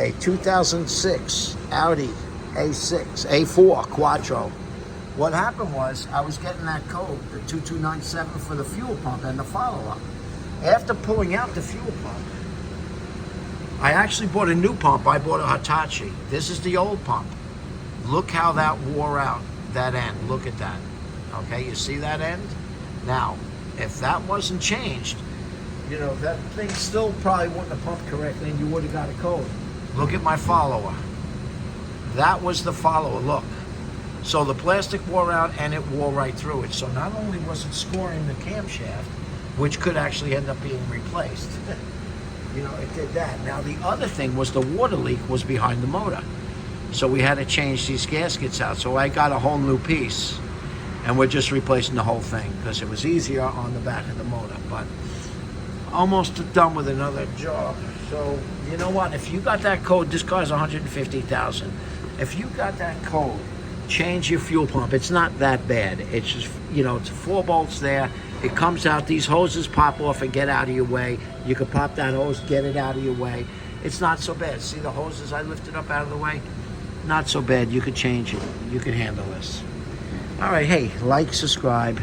a 2006 Audi A4 Quattro. What happened was I was getting that code, the 2297 for the fuel pump and the follow-up. After pulling out the fuel pump, I actually bought a new pump. I bought a Hitachi. This is the old pump. Look how that wore out, that end. Look at that. Okay, you see that end? Now, if that wasn't changed, you know, that thing still probably wouldn't have pumped correctly and you would have got a code. Look at my follower. That was the follower, look. So the plastic wore out and it wore right through it. So not only was it scoring the camshaft, which could actually end up being replaced, you know, it did that. Now the other thing was the water leak was behind the motor. So we had to change these gaskets out. So I got a whole new piece and we're just replacing the whole thing because it was easier on the back of the motor. But almost done with another job. So you know what? If you got that code, this car's $150,000. If you got that code, change your fuel pump. It's not that bad. It's just, you know, it's 4 bolts there. It comes out. These hoses pop off and get out of your way. You can pop that hose, get it out of your way. It's not so bad. See the hoses I lifted up out of the way? Not so bad. You could change it. You can handle this. All right. Hey, like, subscribe.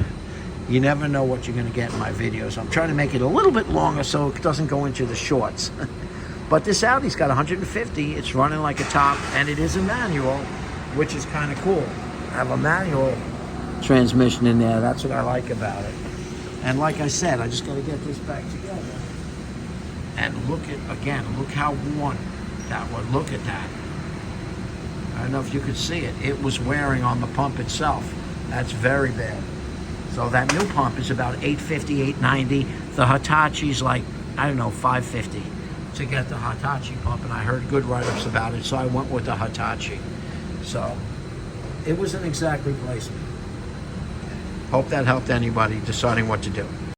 You never know what you're going to get in my videos. I'm trying to make it a little bit longer so it doesn't go into the shorts. But this Audi's got 150. It's running like a top, and it is a manual, which is kind of cool. I have a manual transmission in there. That's what I like about it. And like I said, I just got to get this back together. And look at, again, look how worn that was. Look at that. I don't know if you could see it. It was wearing on the pump itself. That's very bad. So that new pump is about $850, $890. The Hitachi's like, I don't know, $550 to get the Hitachi pump, and I heard good write-ups about it, so I went with the Hitachi. So it was an exact replacement. Hope that helped anybody deciding what to do.